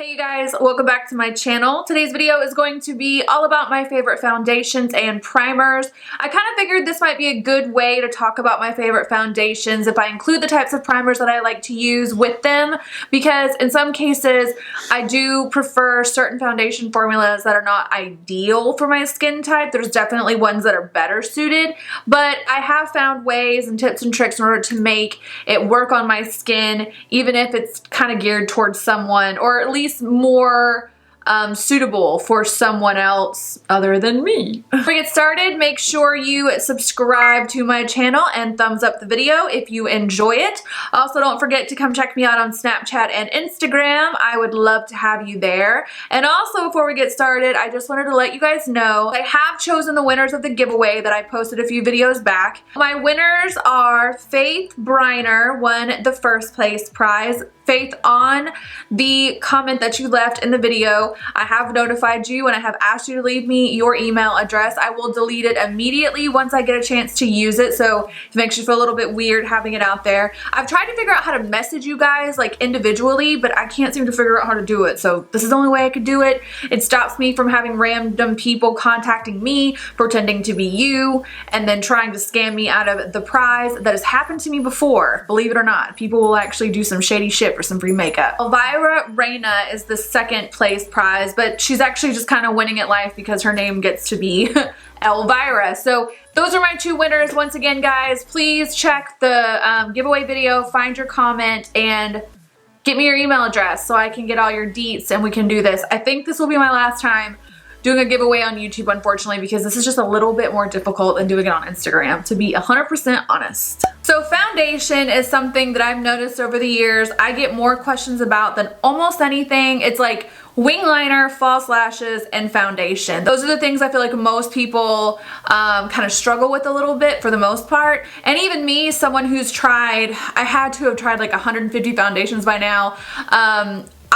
Hey you guys, welcome back to my channel. Today's video is going to be all about my favorite foundations and primers. I kind of figured this might be a good way to talk about my favorite foundations if I include the types of primers that I like to use with them, because in some cases I do prefer certain foundation formulas that are not ideal for my skin type. There's definitely ones that are better suited, but I have found ways and tips and tricks in order to make it work on my skin, even if it's kind of geared towards someone, or at least more suitable for someone else other than me. Before we get started, make sure you subscribe to my channel and thumbs up the video if you enjoy it. Also, don't forget to come check me out on Snapchat and Instagram. I would love to have you there. And also, before we get started, I just wanted to let you guys know I have chosen the winners of the giveaway that I posted a few videos back. My winners are Faith Briner won the first place prize. Faith, on the comment that you left in the video, I have notified you and I have asked you to leave me your email address. I will delete it immediately once I get a chance to use it, so it makes you feel a little bit weird having it out there. I've tried to figure out how to message you guys like individually, but I can't seem to figure out how to do it, so this is the only way I could do it. It stops me from having random people contacting me, pretending to be you, and then trying to scam me out of the prize. That has happened to me before, believe it or not. People will actually do some shady shit for some free makeup. Elvira Reyna is the second place prize, but she's actually just kind of winning at life because her name gets to be Elvira. So those are my two winners. Once again, guys, please check the giveaway video, find your comment, and get me your email address so I can get all your deets and we can do this. I think this will be my last time doing a giveaway on YouTube, unfortunately, because this is just a little bit more difficult than doing it on Instagram, to be 100% honest. So foundation is something that I've noticed over the years I get more questions about than almost anything. It's like wing liner, false lashes, and foundation. Those are the things I feel like most people kind of struggle with a little bit for the most part. And even me, someone who's tried, I had to have tried like 150 foundations by now.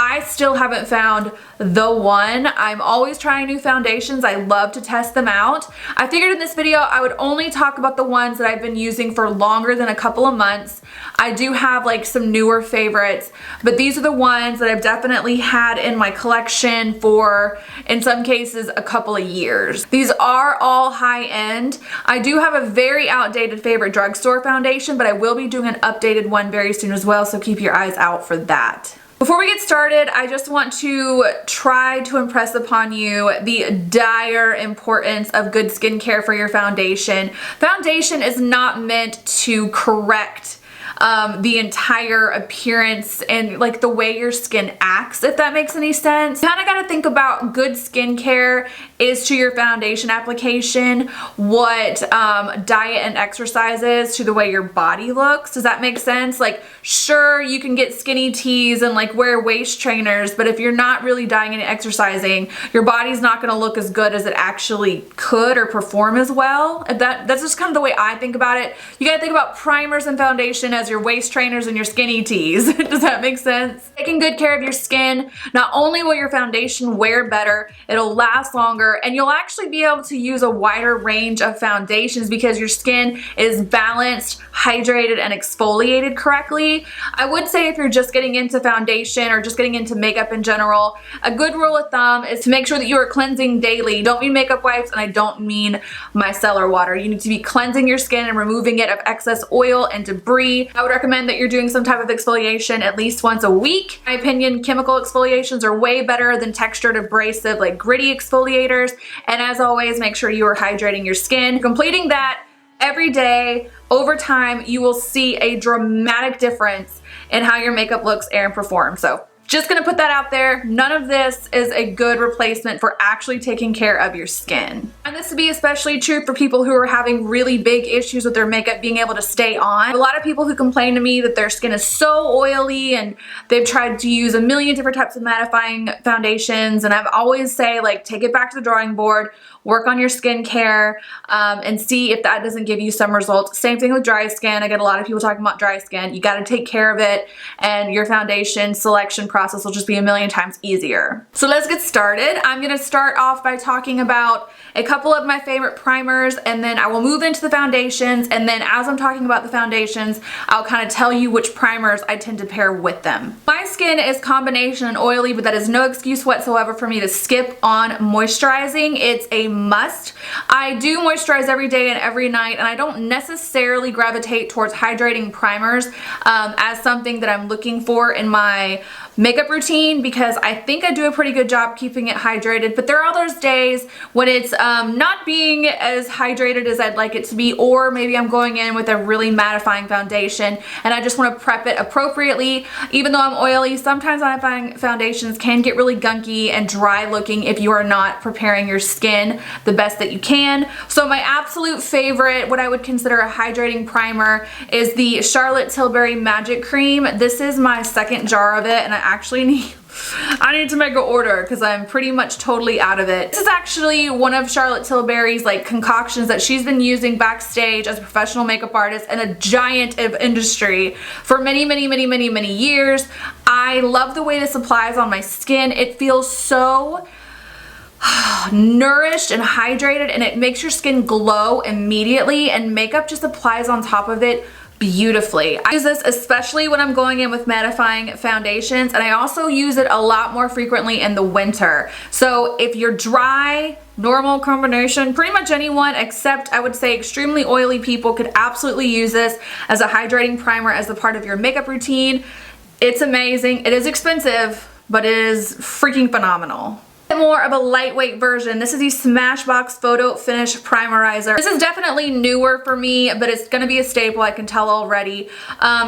I still haven't found the one. I'm always trying new foundations. I love to test them out. I figured in this video I would only talk about the ones that I've been using for longer than a couple of months. I do have like some newer favorites, but these are the ones that I've definitely had in my collection for, in some cases, a couple of years. These are all high end. I do have a very outdated favorite drugstore foundation, but I will be doing an updated one very soon as well, so keep your eyes out for that. Before we get started, I just want to try to impress upon you the dire importance of good skincare for your foundation. Foundation is not meant to correct the entire appearance and like the way your skin acts, if that makes any sense. You kind of got to think about good skincare is to your foundation application what diet and exercise is to the way your body looks. Does that make sense? Like, sure, you can get skinny tees and like wear waist trainers, but if you're not really dieting and exercising, your body's not going to look as good as it actually could or perform as well. That's just kind of the way I think about it. You got to think about primers and foundation as your waist trainers and your skinny tees. Does that make sense? Taking good care of your skin, not only will your foundation wear better, it'll last longer, and you'll actually be able to use a wider range of foundations because your skin is balanced, hydrated, and exfoliated correctly. I would say if you're just getting into foundation or just getting into makeup in general, a good rule of thumb is to make sure that you are cleansing daily. Don't mean makeup wipes, and I don't mean micellar water. You need to be cleansing your skin and removing it of excess oil and debris. I would recommend that you're doing some type of exfoliation at least once a week. In my opinion, chemical exfoliations are way better than textured, abrasive, like gritty exfoliators. And as always, make sure you are hydrating your skin. Completing that every day, over time, you will see a dramatic difference in how your makeup looks and performs. So just gonna put that out there. None of this is a good replacement for actually taking care of your skin. And this would be especially true for people who are having really big issues with their makeup being able to stay on. A lot of people who complain to me that their skin is so oily and they've tried to use a million different types of mattifying foundations, and I've always say, like, take it back to the drawing board, work on your skincare, and see if that doesn't give you some results. Same thing with dry skin. I get a lot of people talking about dry skin. You gotta take care of it, and your foundation selection process process will just be a million times easier. So let's get started. I'm gonna start off by talking about a couple of my favorite primers, and then I will move into the foundations, and then as I'm talking about the foundations, I'll kind of tell you which primers I tend to pair with them. My skin is combination and oily, but that is no excuse whatsoever for me to skip on moisturizing. It's a must. I do moisturize every day and every night, and I don't necessarily gravitate towards hydrating primers as something that I'm looking for in my makeup routine, because I think I do a pretty good job keeping it hydrated, but there are those days when it's not being as hydrated as I'd like it to be, or maybe I'm going in with a really mattifying foundation and I just want to prep it appropriately. Even though I'm oily, sometimes mattifying foundations can get really gunky and dry looking if you are not preparing your skin the best that you can. So my absolute favorite, what I would consider a hydrating primer, is the Charlotte Tilbury Magic Cream. This is my second jar of it, and I actually need to make an order because I'm pretty much totally out of it. This is actually one of Charlotte Tilbury's like concoctions that she's been using backstage as a professional makeup artist and a giant of industry for many years. I love the way this applies on my skin. It feels so nourished and hydrated, and it makes your skin glow immediately, and makeup just applies on top of it beautifully. I use this especially when I'm going in with mattifying foundations, and I also use it a lot more frequently in the winter. So if you're dry, normal combination, pretty much anyone except I would say extremely oily people could absolutely use this as a hydrating primer as a part of your makeup routine. It's amazing. It is expensive, but it is freaking phenomenal. More of a lightweight version. This is the Smashbox Photo Finish Primerizer. This is definitely newer for me, but it's gonna be a staple, I can tell already.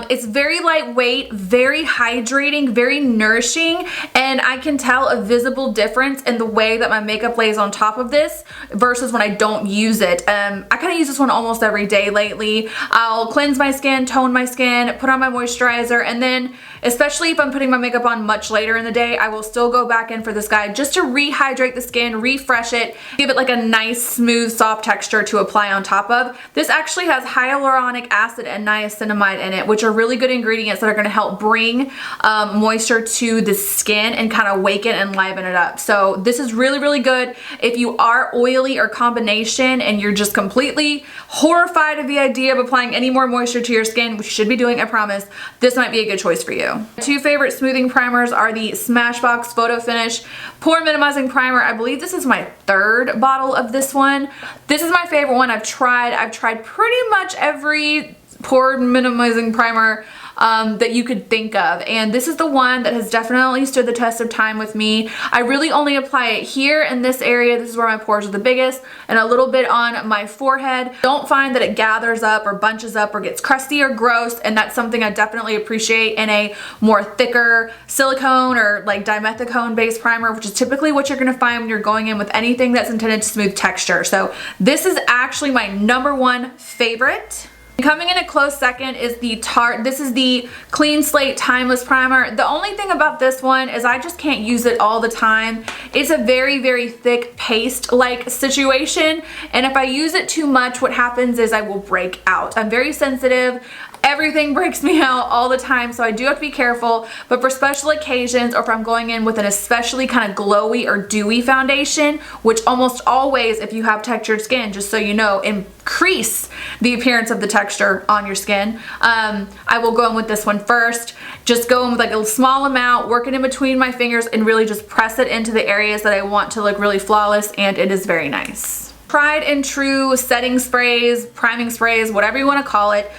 It's very lightweight, very hydrating, very nourishing, and I can tell a visible difference in the way that my makeup lays on top of this versus when I don't use it. I kind of use this one almost every day lately. I'll cleanse my skin, tone my skin, put on my moisturizer, and then especially if I'm putting my makeup on much later in the day, I will still go back in for this guy just to rehydrate the skin, refresh it, give it like a nice smooth soft texture to apply on top of. This actually has hyaluronic acid and niacinamide in it, which are really good ingredients that are going to help bring moisture to the skin and kind of wake it and liven it up. So this is really good if you are oily or combination and you're just completely horrified of the idea of applying any more moisture to your skin, which you should be doing, I promise. This might be a good choice for you. My two favorite smoothing primers are the Smashbox Photo Finish Pore Minimizing Primer. I believe this is my third bottle of this one. This is my favorite one. I've tried pretty much every pore minimizing primer that you could think of, and this is the one that has definitely stood the test of time with me. I really only apply it here in this area. This is where my pores are the biggest, and a little bit on my forehead. Don't find that it gathers up or bunches up or gets crusty or gross, and that's something I definitely appreciate in a more thicker silicone or like dimethicone based primer, which is typically what you're going to find when you're going in with anything that's intended to smooth texture. So this is actually my #1 favorite. Coming in a close second is the Tarte. This is the Clean Slate Timeless Primer. The only thing about this one is I just can't use it all the time. It's a very thick paste-like situation, and if I use it too much, what happens is I will break out. I'm very sensitive. Everything breaks me out all the time, so I do have to be careful, but for special occasions or if I'm going in with an especially kind of glowy or dewy foundation, which almost always, if you have textured skin, just so you know, increase the appearance of the texture on your skin, I will go in with this one first. Just go in with like a small amount, work it in between my fingers, and really just press it into the areas that I want to look really flawless, and it is very nice. Tried and true setting sprays, priming sprays, whatever you want to call it.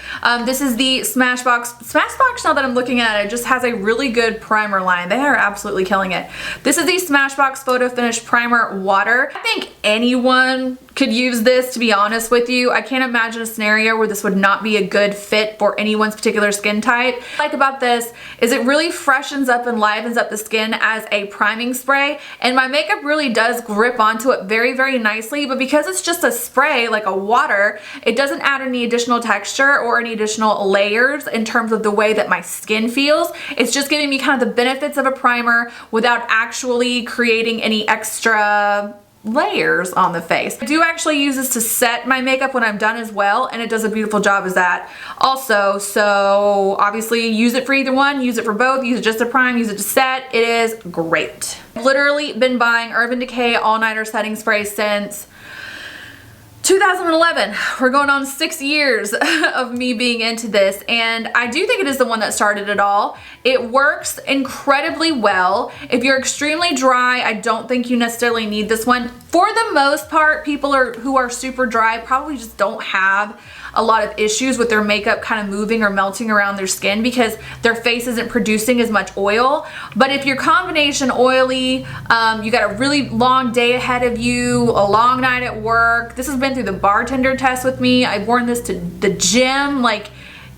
This is the Smashbox, now that I'm looking at it, just has a really good primer line. They are absolutely killing it. This is the Smashbox Photo Finish Primer Water. I think anyone could use this, to be honest with you. I can't imagine a scenario where this would not be a good fit for anyone's particular skin type. What I like about this is it really freshens up and livens up the skin as a priming spray, and my makeup really does grip onto it very nicely, but because it's just a spray, like a water, it doesn't add any additional texture or any additional layers in terms of the way that my skin feels. It's just giving me kind of the benefits of a primer without actually creating any extra layers on the face. I do actually use this to set my makeup when I'm done as well, and it does a beautiful job as that also. So obviously use it for either one, use it for both, use it just to prime, use it to set. It is great. I've literally been buying Urban Decay all-nighter setting spray since 2011. We're going on 6 years of me being into this, and I do think it is the one that started it all. It works incredibly well. If you're extremely dry, I don't think you necessarily need this one. For the most part, people who are super dry probably just don't have a lot of issues with their makeup kind of moving or melting around their skin because their face isn't producing as much oil. But if you're combination oily, you got a really long day ahead of you, a long night at work. This has been through the bartender test with me. I've worn this to the gym. Like,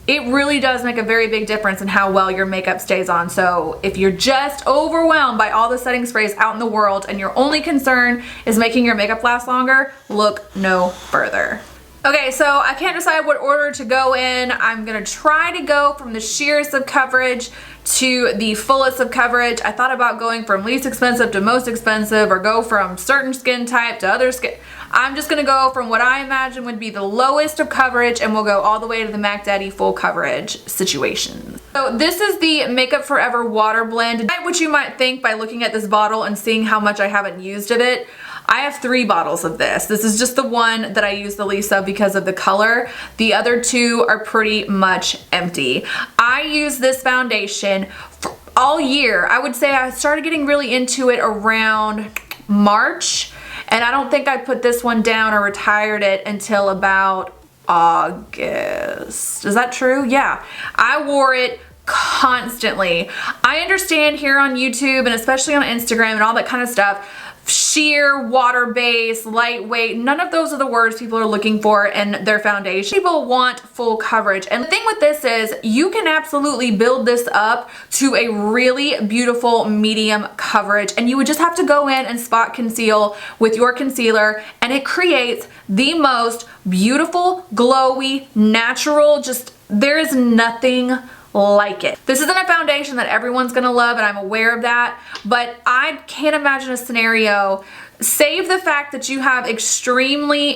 it really does make a very big difference in how well your makeup stays on. So if you're just overwhelmed by all the setting sprays out in the world and your only concern is making your makeup last longer, look no further. Okay, so I can't decide what order to go in. I'm gonna try to go from the sheerest of coverage to the fullest of coverage. I thought about going from least expensive to most expensive, or go from certain skin type to other skin. I'm just gonna go from what I imagine would be the lowest of coverage, and we'll go all the way to the Mac Daddy full coverage situation. So this is the Makeup Forever Water Blend. What you might think by looking at this bottle and seeing how much I haven't used of it, I have 3 bottles of this. This is just the one that I use the least of because of the color. The other 2 are pretty much empty. I use this foundation for all year. I would say I started getting really into it around March, and I don't think I put this one down or retired it until about August. Is that true? Yeah. I wore it constantly. I understand here on YouTube and especially on Instagram and all that kind of stuff, sheer, water-based, lightweight, none of those are the words people are looking for in their foundation. People want full coverage, and the thing with this is you can absolutely build this up to a really beautiful medium coverage, and you would just have to go in and spot conceal with your concealer, and it creates the most beautiful, glowy, natural, just there is nothing like it. This isn't a foundation that everyone's gonna love, and I'm aware of that, but I can't imagine a scenario, save the fact that you have extremely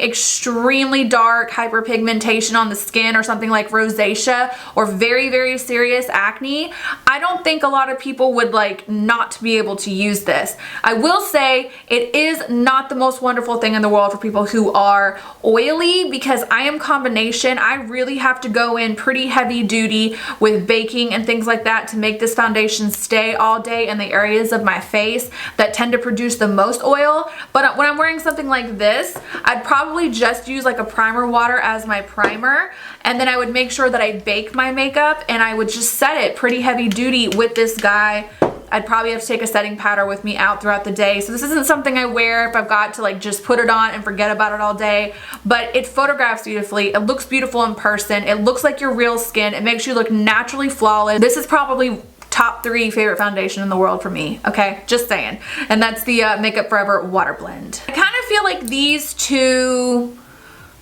dark hyperpigmentation on the skin or something like rosacea or very serious acne. I don't think a lot of people would like not be able to use this. I will say it is not the most wonderful thing in the world for people who are oily, because I am combination. I really have to go in pretty heavy duty with baking and things like that to make this foundation stay all day in the areas of my face that tend to produce the most oil. But when I'm wearing something like this, I'd probably just use like a primer water as my primer, and then I would make sure that I bake my makeup, and I would just set it pretty heavy duty with this guy. I'd probably have to take a setting powder with me out throughout the day. So this isn't something I wear if I've got to like just put it on and forget about it all day, but it photographs beautifully. It looks beautiful in person. It looks like your real skin. It makes you look naturally flawless. This is probably top 3 favorite foundation in the world for me, okay? Just saying. And that's the Makeup Forever Water Blend. I kind of feel like these two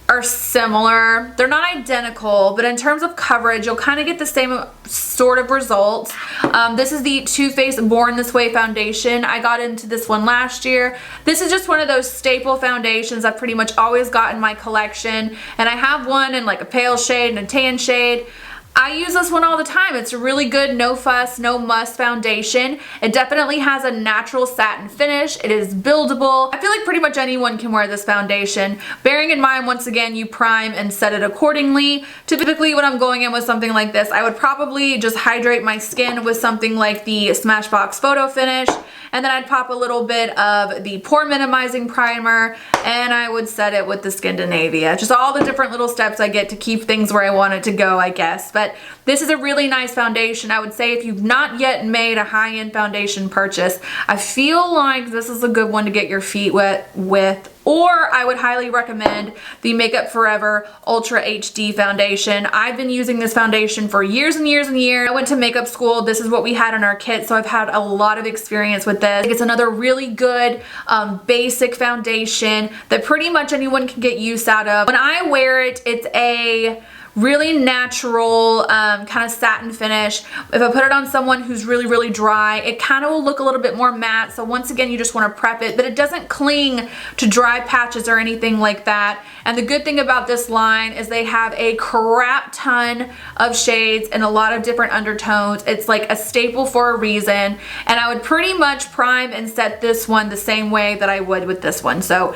are similar. They're not identical, but in terms of coverage, you'll kind of get the same sort of results. This is the Too Faced Born This Way foundation. I got into this one last year. This is just one of those staple foundations I've pretty much always got in my collection, and I have one in like a pale shade and a tan shade. I use this one all the time. It's a really good no fuss, no muss foundation. It definitely has a natural satin finish. It is buildable. I feel like pretty much anyone can wear this foundation. Bearing in mind, once again, you prime and set it accordingly. Typically when I'm going in with something like this, I would probably just hydrate my skin with something like the Smashbox Photo Finish, and then I'd pop a little bit of the pore minimizing primer, and I would set it with the Scandinavia. Just all the different little steps I get to keep things where I want it to go, I guess. But this is a really nice foundation. I would say if you've not yet made a high-end foundation purchase, I feel like this is a good one to get your feet wet with. Or I would highly recommend the Makeup Forever Ultra HD foundation. I've been using this foundation for years and years and years. I went to makeup school. This is what we had in our kit, so I've had a lot of experience with this. It's another really good basic foundation that pretty much anyone can get use out of. When I wear it, it's a really natural kind of satin finish. If I put it on someone who's really, really dry, it kind of will look a little bit more matte. So once again, you just want to prep it, but it doesn't cling to dry patches or anything like that. And the good thing about this line is they have a crap ton of shades and a lot of different undertones. It's like a staple for a reason. And I would pretty much prime and set this one the same way that I would with this one. So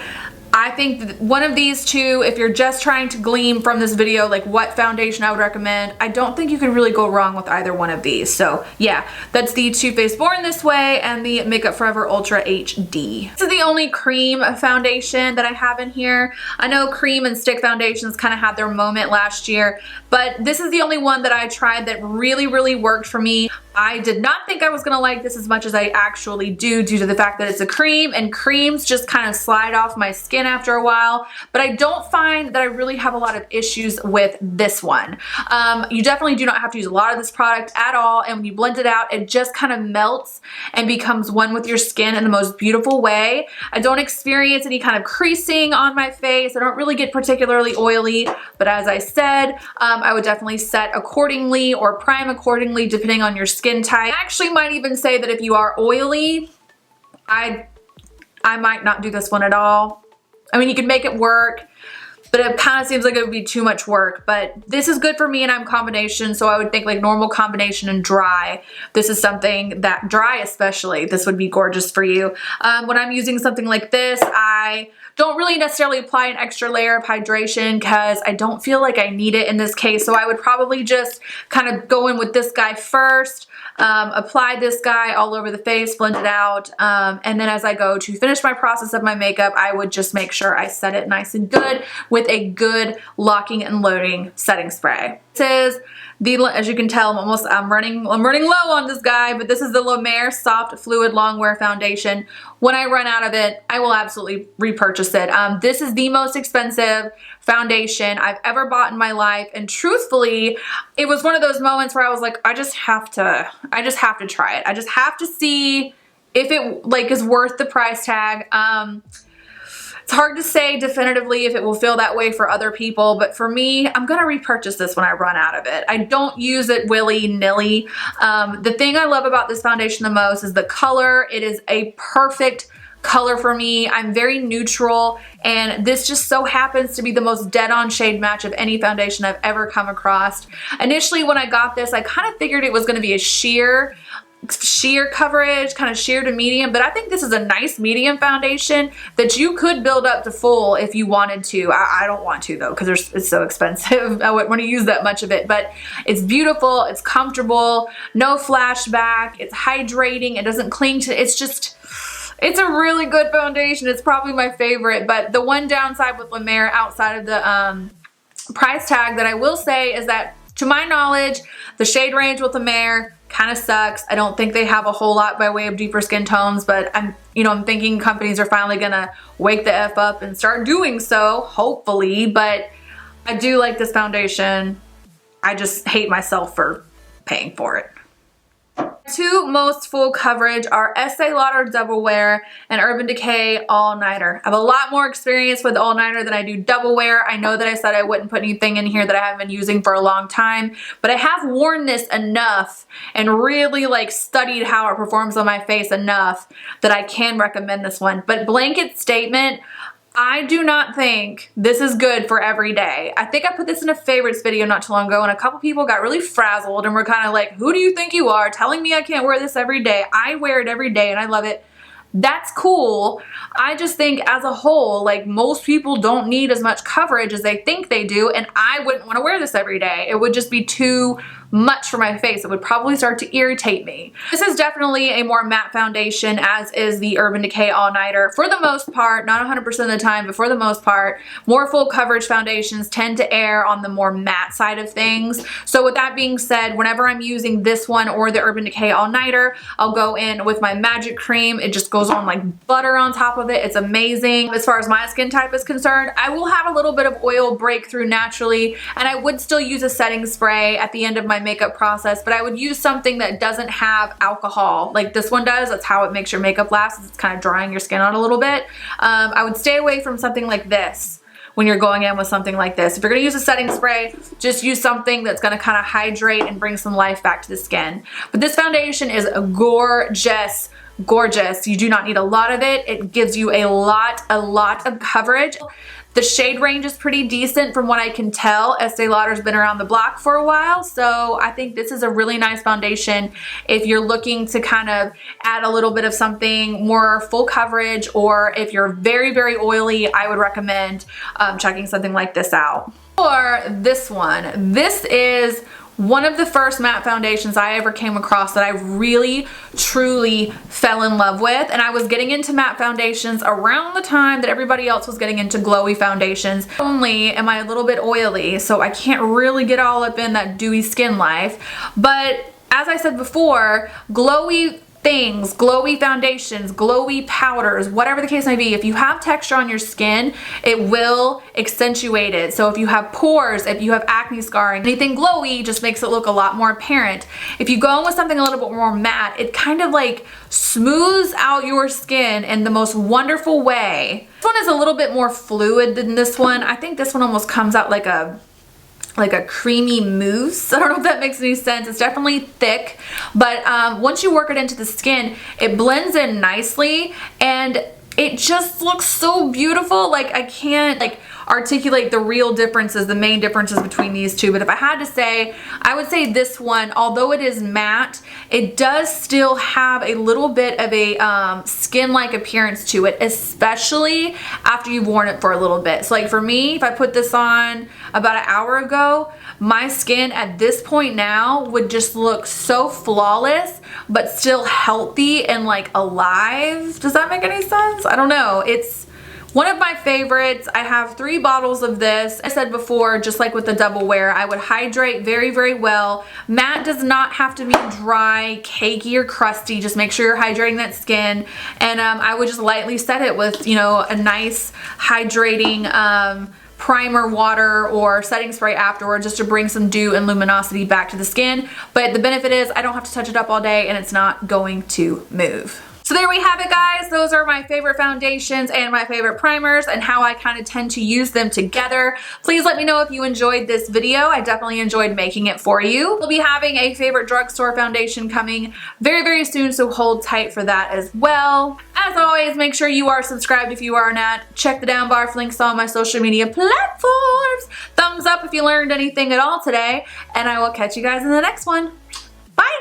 I think one of these two, if you're just trying to glean from this video like what foundation I would recommend, I don't think you can really go wrong with either one of these. So yeah, that's the Too Faced Born This Way and the Makeup Forever Ultra HD. This is the only cream foundation that I have in here. I know cream and stick foundations kind of had their moment last year, but this is the only one that I tried that really, really worked for me. I did not think I was gonna like this as much as I actually do due to the fact that it's a cream, and creams just kind of slide off my skin after a while, but I don't find that I really have a lot of issues with this one. You definitely do not have to use a lot of this product at all, and when you blend it out, it just kind of melts and becomes one with your skin in the most beautiful way. I don't experience any kind of creasing on my face. I don't really get particularly oily, but as I said, I would definitely set accordingly or prime accordingly depending on your skin type. I actually might even say that if you are oily, I might not do this one at all. I mean, you can make it work, but it kind of seems like it would be too much work. But this is good for me and I'm combination, so I would think like normal combination and dry. This is something that, dry especially, this would be gorgeous for you. When I'm using something like this, I don't really necessarily apply an extra layer of hydration because I don't feel like I need it in this case. So I would probably just kind of go in with this guy first, apply this guy all over the face, blend it out, and then as I go to finish my process of my makeup, I would just make sure I set it nice and good with a good locking and loading setting spray. This is the, as you can tell, I'm running low on this guy, but this is the La Mer Soft Fluid Longwear Foundation. When I run out of it, I will absolutely repurchase it. This is the most expensive foundation I've ever bought in my life, and truthfully, it was one of those moments where I was like, I just have to try it. I just have to see if it like is worth the price tag. It's hard to say definitively if it will feel that way for other people, but for me, I'm gonna repurchase this when I run out of it. I don't use it willy-nilly. The thing I love about this foundation the most is the color. It is a perfect color for me. I'm very neutral, and this just so happens to be the most dead-on shade match of any foundation I've ever come across. Initially, when I got this, I kind of figured it was gonna be a sheer coverage, kind of sheer to medium, but I think this is a nice medium foundation that you could build up to full if you wanted to. I don't want to though, because it's so expensive. I wouldn't want to use that much of it, but it's beautiful, it's comfortable, no flashback, it's hydrating, it doesn't cling to, it's a really good foundation. It's probably my favorite, but the one downside with La Mer outside of the price tag that I will say is that, to my knowledge, the shade range with La Mer kind of sucks. I don't think they have a whole lot by way of deeper skin tones, but I'm thinking companies are finally gonna wake the F up and start doing so, hopefully, but I do like this foundation. I just hate myself for paying for it. Two most full coverage are Estee Lauder Doublwear and Urban Decay All Nighter. I have a lot more experience with All Nighter than I do Doublwear. I know that I said I wouldn't put anything in here that I haven't been using for a long time, but I have worn this enough and really like studied how it performs on my face enough that I can recommend this one. But blanket statement, I do not think this is good for every day. I think I put this in a favorites video not too long ago, and a couple people got really frazzled and were kind of like, who do you think you are telling me I can't wear this every day? I wear it every day and I love it. That's cool. I just think as a whole, like, most people don't need as much coverage as they think they do, and I wouldn't want to wear this every day. It would just be too much for my face. It would probably start to irritate me. This is definitely a more matte foundation, as is the Urban Decay All Nighter. For the most part, not 100% of the time, but for the most part, more full coverage foundations tend to err on the more matte side of things. So with that being said, whenever I'm using this one or the Urban Decay All Nighter, I'll go in with my Magic Cream. It just goes on like butter on top of it. It's amazing. As far as my skin type is concerned, I will have a little bit of oil breakthrough naturally, and I would still use a setting spray at the end of my makeup process, but I would use something that doesn't have alcohol like this one does. That's how it makes your makeup last. It's kind of drying your skin out a little bit. I would stay away from something like this, when you're going in with something like this. If you're gonna use a setting spray, just use something that's gonna kind of hydrate and bring some life back to the skin. But this foundation is gorgeous. Gorgeous. You do not need a lot of it. It gives you a lot of coverage. The shade range is pretty decent from what I can tell. Estee Lauder's been around the block for a while, so I think this is a really nice foundation if you're looking to kind of add a little bit of something more full coverage, or if you're very, very oily, I would recommend checking something like this out. Or this one. This is one of the first matte foundations I ever came across that I really, truly fell in love with. And I was getting into matte foundations around the time that everybody else was getting into glowy foundations. Not only am I a little bit oily, so I can't really get all up in that dewy skin life, but as I said before, glowy things, glowy foundations, glowy powders, whatever the case may be, if you have texture on your skin, it will accentuate it. So if you have pores, if you have acne scarring, anything glowy just makes it look a lot more apparent. If you go in with something a little bit more matte, it kind of like smooths out your skin in the most wonderful way. This one is a little bit more fluid than this one. I think this one almost comes out like a creamy mousse. I don't know if that makes any sense. It's definitely thick, but once you work it into the skin, it blends in nicely and it just looks so beautiful. Like, I can't like articulate the real differences, the main differences between these two, but if I had to say, I would say this one, although it is matte, it does still have a little bit of a skin-like appearance to it, especially after you've worn it for a little bit. So like for me, if I put this on about an hour ago, my skin at this point now would just look so flawless, but still healthy and like alive. Does that make any sense? I don't know. It's one of my favorites. I have 3 bottles of this. I said before, just like with the Doublwear, I would hydrate very, very well. Matte does not have to be dry, cakey, or crusty. Just make sure you're hydrating that skin. And I would just lightly set it with, you know, a nice hydrating primer water or setting spray afterwards, just to bring some dew and luminosity back to the skin. But the benefit is I don't have to touch it up all day and it's not going to move. So there we have it, guys. Those are my favorite foundations and my favorite primers and how I kind of tend to use them together. Please let me know if you enjoyed this video. I definitely enjoyed making it for you. We'll be having a favorite drugstore foundation coming very, very soon, so hold tight for that as well. As always, make sure you are subscribed if you are not. Check the down bar for links to all my social media platforms. Thumbs up if you learned anything at all today, and I will catch you guys in the next one. Bye!